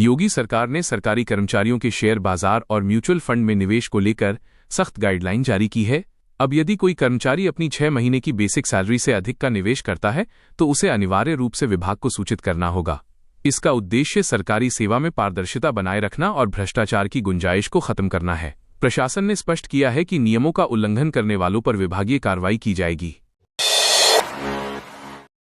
योगी सरकार ने सरकारी कर्मचारियों के शेयर बाजार और म्यूचुअल फंड में निवेश को लेकर सख्त गाइडलाइन जारी की है। अब यदि कोई कर्मचारी अपनी 6 महीने की बेसिक सैलरी से अधिक का निवेश करता है तो उसे अनिवार्य रूप से विभाग को सूचित करना होगा। इसका उद्देश्य सरकारी सेवा में पारदर्शिता बनाए रखना और भ्रष्टाचार की गुंजाइश को खत्म करना है। प्रशासन ने स्पष्ट किया है कि नियमों का उल्लंघन करने वालों पर विभागीय कार्रवाई की जाएगी।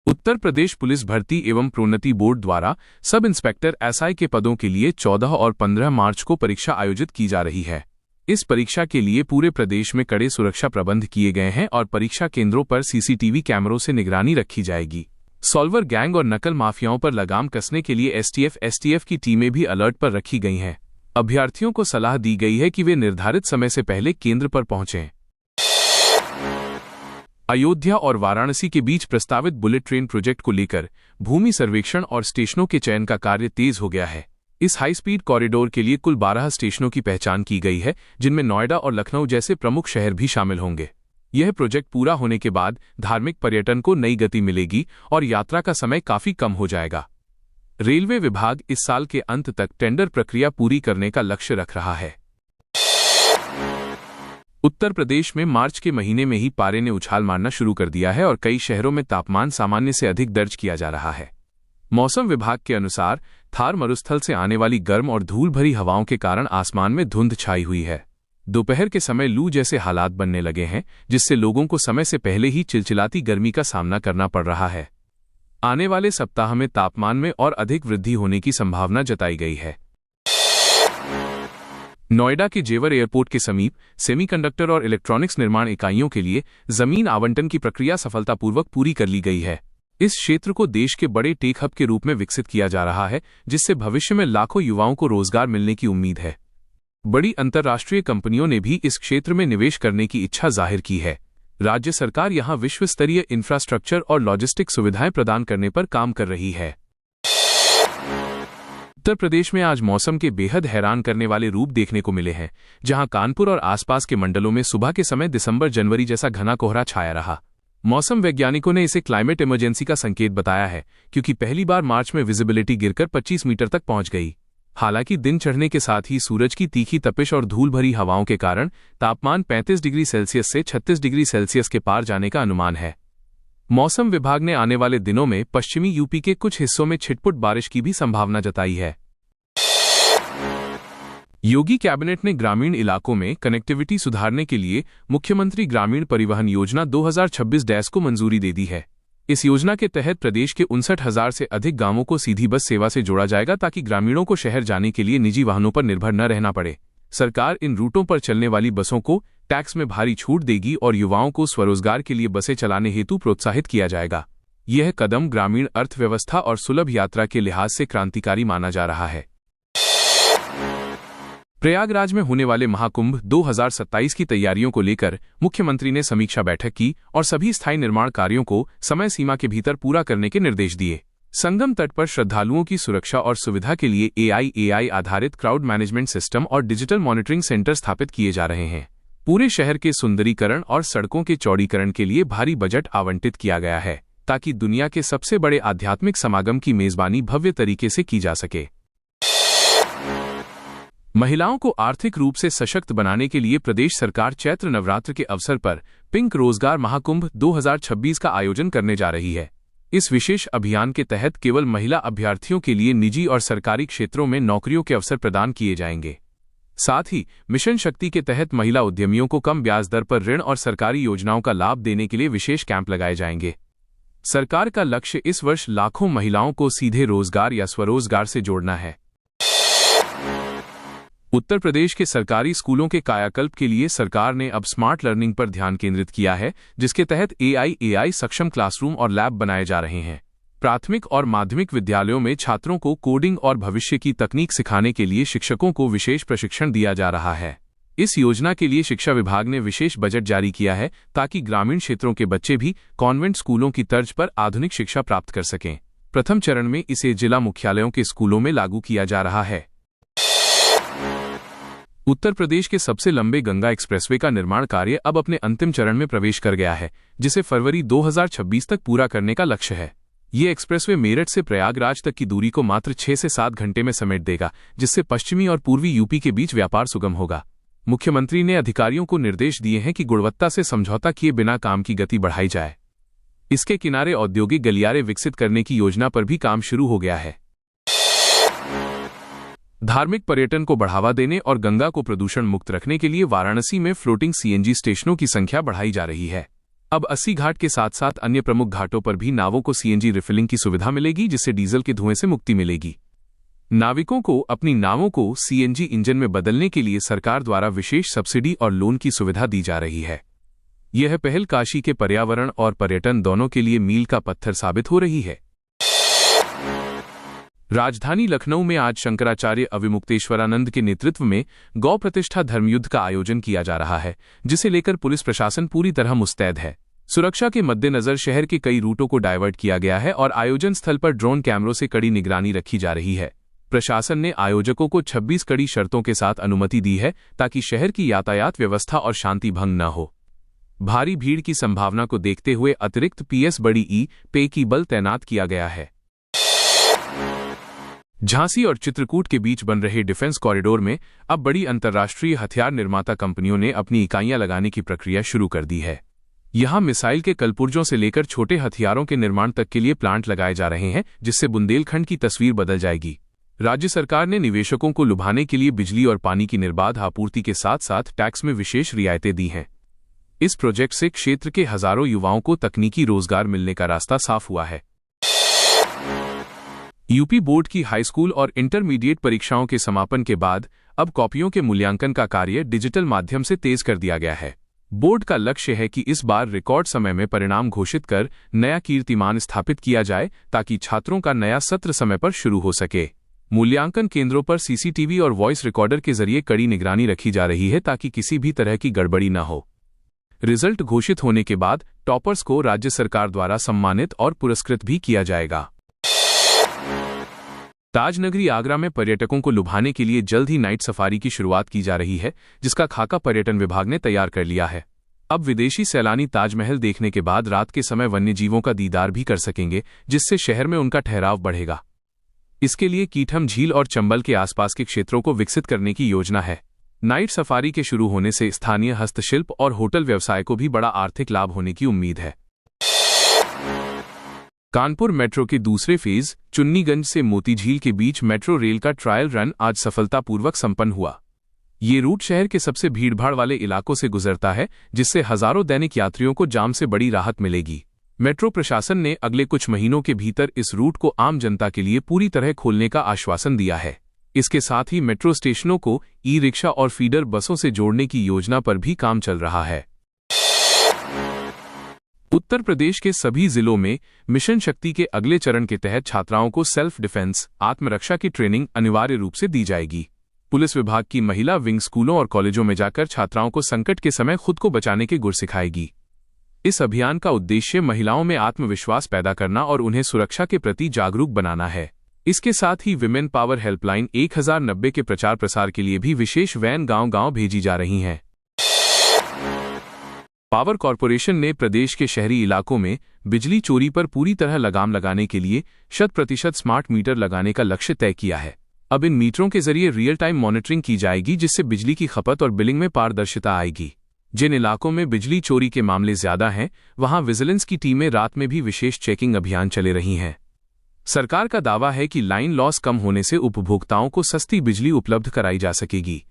उत्तर प्रदेश पुलिस भर्ती एवं प्रोन्नति बोर्ड द्वारा सब इंस्पेक्टर एसआई के पदों के लिए 14 और 15 मार्च को परीक्षा आयोजित की जा रही है। इस परीक्षा के लिए पूरे प्रदेश में कड़े सुरक्षा प्रबंध किए गए हैं और परीक्षा केंद्रों पर सीसीटीवी कैमरों से निगरानी रखी जाएगी। सॉल्वर गैंग और नकल माफियाओं पर लगाम कसने के लिए एसटीएफ की टीमें भी अलर्ट पर रखी गई हैं। अभ्यर्थियों को सलाह दी गई है कि वे निर्धारित समय से पहले केंद्र पर पहुंचें। अयोध्या और वाराणसी के बीच प्रस्तावित बुलेट ट्रेन प्रोजेक्ट को लेकर भूमि सर्वेक्षण और स्टेशनों के चयन का कार्य तेज हो गया है। इस हाई स्पीड कॉरिडोर के लिए कुल 12 स्टेशनों की पहचान की गई है, जिनमें नोएडा और लखनऊ जैसे प्रमुख शहर भी शामिल होंगे। यह प्रोजेक्ट पूरा होने के बाद धार्मिक पर्यटन को नई गति मिलेगी और यात्रा का समय काफी कम हो जाएगा। रेलवे विभाग इस साल के अंत तक टेंडर प्रक्रिया पूरी करने का लक्ष्य रख रहा है। उत्तर प्रदेश में मार्च के महीने में ही पारे ने उछाल मारना शुरू कर दिया है और कई शहरों में तापमान सामान्य से अधिक दर्ज किया जा रहा है। मौसम विभाग के अनुसार थार मरुस्थल से आने वाली गर्म और धूल भरी हवाओं के कारण आसमान में धुंध छाई हुई है। दोपहर के समय लू जैसे हालात बनने लगे हैं, जिससे लोगों को समय से पहले ही चिलचिलाती गर्मी का सामना करना पड़ रहा है। आने वाले सप्ताह में तापमान में और अधिक वृद्धि होने की संभावना जताई गई है। नोएडा के जेवर एयरपोर्ट के समीप सेमीकंडक्टर और इलेक्ट्रॉनिक्स निर्माण इकाइयों के लिए जमीन आवंटन की प्रक्रिया सफलतापूर्वक पूरी कर ली गई है। इस क्षेत्र को देश के बड़े टेक हब के रूप में विकसित किया जा रहा है, जिससे भविष्य में लाखों युवाओं को रोजगार मिलने की उम्मीद है। बड़ी अंतर्राष्ट्रीय कंपनियों ने भी इस क्षेत्र में निवेश करने की इच्छा जाहिर की है। राज्य सरकार यहां विश्व स्तरीय इंफ्रास्ट्रक्चर और लॉजिस्टिक सुविधाएं प्रदान करने पर काम कर रही है। उत्तर प्रदेश में आज मौसम के बेहद हैरान करने वाले रूप देखने को मिले हैं, जहां कानपुर और आसपास के मंडलों में सुबह के समय दिसंबर-जनवरी जैसा घना कोहरा छाया रहा। मौसम वैज्ञानिकों ने इसे क्लाइमेट इमरजेंसी का संकेत बताया है, क्योंकि पहली बार मार्च में विजिबिलिटी गिरकर 25 मीटर तक पहुंच गई। हालांकि दिन चढ़ने के साथ ही सूरज की तीखी तपिश और धूल भरी हवाओं के कारण तापमान 35 डिग्री सेल्सियस से 36 डिग्री सेल्सियस के पार जाने का अनुमान है। मौसम विभाग ने आने वाले दिनों में पश्चिमी यूपी के कुछ हिस्सों में छिटपुट बारिश की भी संभावना जताई है। योगी कैबिनेट ने ग्रामीण इलाकों में कनेक्टिविटी सुधारने के लिए मुख्यमंत्री ग्रामीण परिवहन योजना 2026 को मंजूरी दे दी है। इस योजना के तहत प्रदेश के 59,000 से अधिक गांवों को सीधी बस सेवा से जोड़ा जाएगा, ताकि ग्रामीणों को शहर जाने के लिए निजी वाहनों पर निर्भर न रहना पड़े। सरकार इन रूटों पर चलने वाली बसों को टैक्स में भारी छूट देगी और युवाओं को स्वरोजगार के लिए बसें चलाने हेतु प्रोत्साहित किया जाएगा। यह कदम ग्रामीण अर्थव्यवस्था और सुलभ यात्रा के लिहाज से क्रांतिकारी माना जा रहा है। प्रयागराज में होने वाले महाकुंभ 2027 की तैयारियों को लेकर मुख्यमंत्री ने समीक्षा बैठक की और सभी स्थायी निर्माण कार्यों को समय सीमा के भीतर पूरा करने के निर्देश दिए। संगम तट पर श्रद्धालुओं की सुरक्षा और सुविधा के लिए AI आधारित क्राउड मैनेजमेंट सिस्टम और डिजिटल मॉनिटरिंग सेंटर स्थापित किए जा रहे हैं। पूरे शहर के सुंदरीकरण और सड़कों के चौड़ीकरण के लिए भारी बजट आवंटित किया गया है, ताकि दुनिया के सबसे बड़े आध्यात्मिक समागम की मेजबानी भव्य तरीके से की जा सके। महिलाओं को आर्थिक रूप से सशक्त बनाने के लिए प्रदेश सरकार चैत्र नवरात्र के अवसर पर पिंक रोजगार महाकुंभ 2026 का आयोजन करने जा रही है। इस विशेष अभियान के तहत केवल महिला अभ्यर्थियों के लिए निजी और सरकारी क्षेत्रों में नौकरियों के अवसर प्रदान किए जाएंगे। साथ ही मिशन शक्ति के तहत महिला उद्यमियों को कम ब्याज दर पर ऋण और सरकारी योजनाओं का लाभ देने के लिए विशेष कैंप लगाए जाएंगे। सरकार का लक्ष्य इस वर्ष लाखों महिलाओं को सीधे रोजगार या स्वरोजगार से जोड़ना है। उत्तर प्रदेश के सरकारी स्कूलों के कायाकल्प के लिए सरकार ने अब स्मार्ट लर्निंग पर ध्यान केंद्रित किया है, जिसके तहत AI सक्षम क्लासरूम और लैब बनाए जा रहे हैं। प्राथमिक और माध्यमिक विद्यालयों में छात्रों को कोडिंग और भविष्य की तकनीक सिखाने के लिए शिक्षकों को विशेष प्रशिक्षण दिया जा रहा है। इस योजना के लिए शिक्षा विभाग ने विशेष बजट जारी किया है, ताकि ग्रामीण क्षेत्रों के बच्चे भी कॉन्वेंट स्कूलों की तर्ज पर आधुनिक शिक्षा प्राप्त कर सकें। प्रथम चरण में इसे जिला मुख्यालयों के स्कूलों में लागू किया जा रहा है। उत्तर प्रदेश के सबसे लंबे गंगा एक्सप्रेसवे का निर्माण कार्य अब अपने अंतिम चरण में प्रवेश कर गया है, जिसे फरवरी 2026 तक पूरा करने का लक्ष्य है। ये एक्सप्रेसवे मेरठ से प्रयागराज तक की दूरी को मात्र 6 से 7 घंटे में समेट देगा, जिससे पश्चिमी और पूर्वी यूपी के बीच व्यापार सुगम होगा। मुख्यमंत्री ने अधिकारियों को निर्देश दिए हैं कि गुणवत्ता से समझौता किए बिना काम की गति बढ़ाई जाए। इसके किनारे औद्योगिक गलियारे विकसित करने की योजना पर भी काम शुरू हो गया है। धार्मिक पर्यटन को बढ़ावा देने और गंगा को प्रदूषण मुक्त रखने के लिए वाराणसी में फ्लोटिंग सीएनजी स्टेशनों की संख्या बढ़ाई जा रही है। अब 80 घाट के साथ साथ अन्य प्रमुख घाटों पर भी नावों को सीएनजी रिफिलिंग की सुविधा मिलेगी, जिससे डीजल के धुएं से मुक्ति मिलेगी। नाविकों को अपनी नावों को सीएनजी इंजन में बदलने के लिए सरकार द्वारा विशेष सब्सिडी और लोन की सुविधा दी जा रही है। यह पहल काशी के पर्यावरण और पर्यटन दोनों के लिए मील का पत्थर साबित हो रही है। राजधानी लखनऊ में आज शंकराचार्य अविमुक्तेश्वरानंद के नेतृत्व में गौ प्रतिष्ठा धर्मयुद्ध का आयोजन किया जा रहा है, जिसे लेकर पुलिस प्रशासन पूरी तरह मुस्तैद है। सुरक्षा के मद्देनजर शहर के कई रूटों को डायवर्ट किया गया है और आयोजन स्थल पर ड्रोन कैमरों से कड़ी निगरानी रखी जा रही है। प्रशासन ने आयोजकों को 26 कड़ी शर्तों के साथ अनुमति दी है, ताकि शहर की यातायात व्यवस्था और शांति भंग न हो। भारी भीड़ की संभावना को देखते हुए अतिरिक्त पीएस बड़ी ई-पे की बल तैनात किया गया है। झांसी और चित्रकूट के बीच बन रहे डिफेंस कॉरिडोर में अब बड़ी अंतर्राष्ट्रीय हथियार निर्माता कंपनियों ने अपनी इकाइयां लगाने की प्रक्रिया शुरू कर दी है। यहां मिसाइल के कलपुर्जों से लेकर छोटे हथियारों के निर्माण तक के लिए प्लांट लगाए जा रहे हैं, जिससे बुंदेलखंड की तस्वीर बदल जाएगी। राज्य सरकार ने निवेशकों को लुभाने के लिए बिजली और पानी की निर्बाध आपूर्ति के साथ साथ टैक्स में विशेष रियायतें दी हैं। इस प्रोजेक्ट से क्षेत्र के हजारों युवाओं को तकनीकी रोजगार मिलने का रास्ता साफ हुआ है। यूपी बोर्ड की हाईस्कूल और इंटरमीडिएट परीक्षाओं के समापन के बाद अब कॉपियों के मूल्यांकन का कार्य डिजिटल माध्यम से तेज कर दिया गया है। बोर्ड का लक्ष्य है कि इस बार रिकॉर्ड समय में परिणाम घोषित कर नया कीर्तिमान स्थापित किया जाए, ताकि छात्रों का नया सत्र समय पर शुरू हो सके। मूल्यांकन केंद्रों पर सीसीटीवी और वॉइस रिकॉर्डर के जरिए कड़ी निगरानी रखी जा रही है, ताकि किसी भी तरह की गड़बड़ी न हो। रिजल्ट घोषित होने के बाद टॉपर्स को राज्य सरकार द्वारा सम्मानित और पुरस्कृत भी किया जाएगा। ताजनगरी आगरा में पर्यटकों को लुभाने के लिए जल्द ही नाइट सफारी की शुरुआत की जा रही है, जिसका खाका पर्यटन विभाग ने तैयार कर लिया है। अब विदेशी सैलानी ताजमहल देखने के बाद रात के समय वन्यजीवों का दीदार भी कर सकेंगे, जिससे शहर में उनका ठहराव बढ़ेगा। इसके लिए कीठम झील और चंबल के आसपास के क्षेत्रों को विकसित करने की योजना है। नाइट सफारी के शुरू होने से स्थानीय हस्तशिल्प और होटल व्यवसाय को भी बड़ा आर्थिक लाभ होने की उम्मीद है। कानपुर मेट्रो के दूसरे फेज चुन्नीगंज से मोतीझील के बीच मेट्रो रेल का ट्रायल रन आज सफलतापूर्वक संपन्न हुआ। ये रूट शहर के सबसे भीड़भाड़ वाले इलाकों से गुजरता है, जिससे हजारों दैनिक यात्रियों को जाम से बड़ी राहत मिलेगी। मेट्रो प्रशासन ने अगले कुछ महीनों के भीतर इस रूट को आम जनता के लिए पूरी तरह खोलने का आश्वासन दिया है। इसके साथ ही मेट्रो स्टेशनों को ई-रिक्शा और फीडर बसों से जोड़ने की योजना पर भी काम चल रहा है। उत्तर प्रदेश के सभी जिलों में मिशन शक्ति के अगले चरण के तहत छात्राओं को सेल्फ डिफेंस आत्मरक्षा की ट्रेनिंग अनिवार्य रूप से दी जाएगी। पुलिस विभाग की महिला विंग स्कूलों और कॉलेजों में जाकर छात्राओं को संकट के समय खुद को बचाने के गुर सिखाएगी। इस अभियान का उद्देश्य महिलाओं में आत्मविश्वास पैदा करना और उन्हें सुरक्षा के प्रति जागरूक बनाना है। इसके साथ ही विमेन पावर हेल्पलाइन 1090 के प्रचार प्रसार के लिए भी विशेष वैन गांव-गांव भेजी जा रही हैं। पावर कॉर्पोरेशन ने प्रदेश के शहरी इलाकों में बिजली चोरी पर पूरी तरह लगाम लगाने के लिए 100% स्मार्ट मीटर लगाने का लक्ष्य तय किया है। अब इन मीटरों के जरिए रियल टाइम मॉनिटरिंग की जाएगी, जिससे बिजली की खपत और बिलिंग में पारदर्शिता आएगी। जिन इलाकों में बिजली चोरी के मामले ज्यादा हैं, वहां विजिलेंस की टीमें रात में भी विशेष चेकिंग अभियान चले रही हैं। सरकार का दावा है कि लाइन लॉस कम होने से उपभोक्ताओं को सस्ती बिजली उपलब्ध कराई जा सकेगी।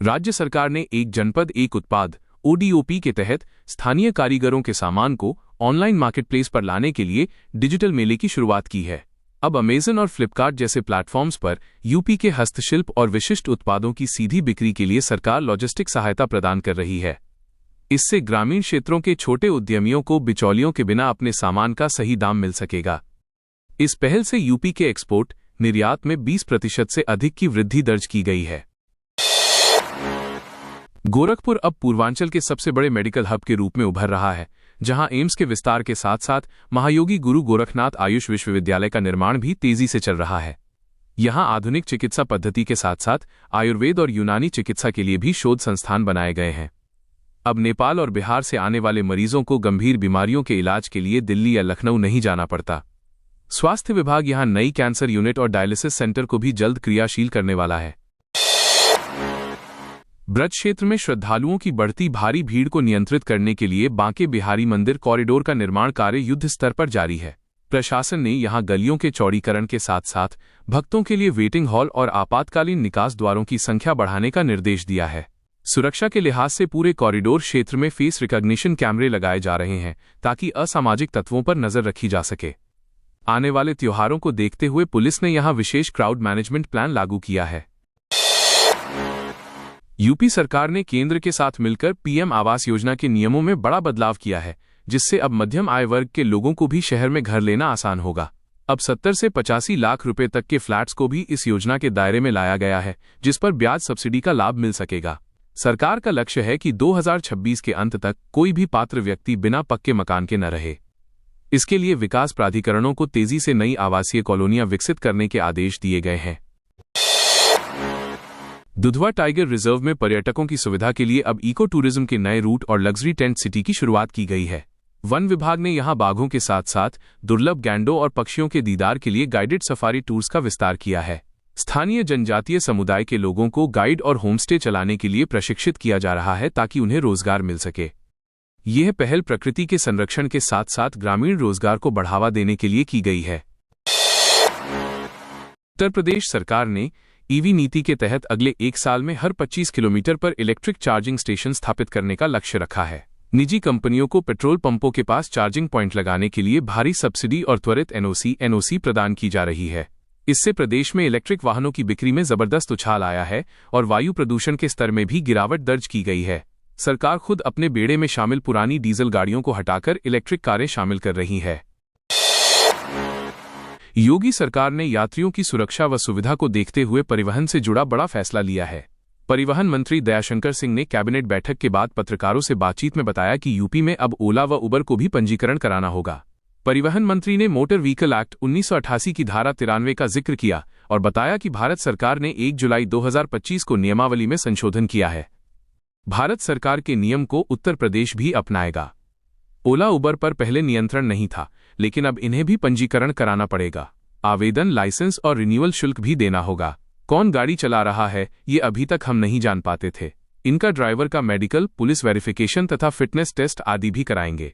राज्य सरकार ने एक जनपद एक उत्पाद ODOP के तहत स्थानीय कारीगरों के सामान को ऑनलाइन मार्केटप्लेस पर लाने के लिए डिजिटल मेले की शुरुआत की है। अब अमेजन और फ्लिपकार्ट जैसे प्लेटफॉर्म्स पर यूपी के हस्तशिल्प और विशिष्ट उत्पादों की सीधी बिक्री के लिए सरकार लॉजिस्टिक सहायता प्रदान कर रही है। इससे ग्रामीण क्षेत्रों के छोटे उद्यमियों को बिचौलियों के बिना अपने सामान का सही दाम मिल सकेगा। इस पहल से यूपी के एक्सपोर्ट निर्यात में 20% से अधिक की वृद्धि दर्ज की गई है। गोरखपुर अब पूर्वांचल के सबसे बड़े मेडिकल हब के रूप में उभर रहा है, जहां एम्स के विस्तार के साथ साथ महायोगी गुरु गोरखनाथ आयुष विश्वविद्यालय का निर्माण भी तेजी से चल रहा है। यहां आधुनिक चिकित्सा पद्धति के साथ साथ आयुर्वेद और यूनानी चिकित्सा के लिए भी शोध संस्थान बनाए गए हैं। अब नेपाल और बिहार से आने वाले मरीजों को गंभीर बीमारियों के इलाज के लिए दिल्ली या लखनऊ नहीं जाना पड़ता। स्वास्थ्य विभाग यहां नई कैंसर यूनिट और डायलिसिस सेंटर को भी जल्द क्रियाशील करने वाला है। ब्रज क्षेत्र में श्रद्धालुओं की बढ़ती भारी भीड़ को नियंत्रित करने के लिए बांके बिहारी मंदिर कॉरिडोर का निर्माण कार्य युद्ध स्तर पर जारी है। प्रशासन ने यहां गलियों के चौड़ीकरण के साथ साथ भक्तों के लिए वेटिंग हॉल और आपातकालीन निकास द्वारों की संख्या बढ़ाने का निर्देश दिया है। सुरक्षा के लिहाज से पूरे कॉरिडोर क्षेत्र में फेस रिकॉग्निशन कैमरे लगाए जा रहे हैं ताकि असामाजिक तत्वों पर नजर रखी जा सके। आने वाले त्योहारों को देखते हुए पुलिस ने यहां विशेष क्राउड मैनेजमेंट प्लान लागू किया है। यूपी सरकार ने केंद्र के साथ मिलकर पीएम आवास योजना के नियमों में बड़ा बदलाव किया है, जिससे अब मध्यम आय वर्ग के लोगों को भी शहर में घर लेना आसान होगा। अब 70 से 85 लाख रुपए तक के फ्लैट्स को भी इस योजना के दायरे में लाया गया है, जिस पर ब्याज सब्सिडी का लाभ मिल सकेगा। सरकार का लक्ष्य है कि 2026 के अंत तक कोई भी पात्र व्यक्ति बिना पक्के मकान के न रहे। इसके लिए विकास प्राधिकरणों को तेजी से नई आवासीय कॉलोनियां विकसित करने के आदेश दिए गए हैं। दुधवा टाइगर रिजर्व में पर्यटकों की सुविधा के लिए अब इको टूरिज्म के नए रूट और लग्जरी टेंट सिटी की शुरुआत की गई है। वन विभाग ने यहां बाघों के साथ साथ दुर्लभ गैंडों और पक्षियों के दीदार के लिए गाइडेड सफारी टूर्स का विस्तार किया है। स्थानीय जनजातीय समुदाय के लोगों को गाइड और होमस्टे चलाने के लिए प्रशिक्षित किया जा रहा है ताकि उन्हें रोजगार मिल सके। यह पहल प्रकृति के संरक्षण के साथ साथ ग्रामीण रोजगार को बढ़ावा देने के लिए की गई है। उत्तर प्रदेश सरकार ने ईवी नीति के तहत अगले 1 साल में हर 25 किलोमीटर पर इलेक्ट्रिक चार्जिंग स्टेशन स्थापित करने का लक्ष्य रखा है। निजी कंपनियों को पेट्रोल पंपों के पास चार्जिंग पॉइंट लगाने के लिए भारी सब्सिडी और त्वरित एनओसी प्रदान की जा रही है। इससे प्रदेश में इलेक्ट्रिक वाहनों की बिक्री में जबरदस्त उछाल आया है और वायु प्रदूषण के स्तर में भी गिरावट दर्ज की गई है। सरकार खुद अपने बेड़े में शामिल पुरानी डीजल गाड़ियों को हटाकर इलेक्ट्रिक कारें शामिल कर रही है। योगी सरकार ने यात्रियों की सुरक्षा व सुविधा को देखते हुए परिवहन से जुड़ा बड़ा फैसला लिया है। परिवहन मंत्री दयाशंकर सिंह ने कैबिनेट बैठक के बाद पत्रकारों से बातचीत में बताया कि यूपी में अब ओला व उबर को भी पंजीकरण कराना होगा। परिवहन मंत्री ने मोटर व्हीकल एक्ट 1988 की धारा 93 का जिक्र किया और बताया कि भारत सरकार ने 1 जुलाई 2025 को नियमावली में संशोधन किया है। भारत सरकार के नियम को उत्तर प्रदेश भी अपनाएगा। ओला उबर पर पहले नियंत्रण नहीं था, लेकिन अब इन्हें भी पंजीकरण कराना पड़ेगा। आवेदन, लाइसेंस और रिन्यूअल शुल्क भी देना होगा। कौन गाड़ी चला रहा है ये अभी तक हम नहीं जान पाते थे। इनका ड्राइवर का मेडिकल, पुलिस वेरिफिकेशन तथा फिटनेस टेस्ट आदि भी कराएंगे।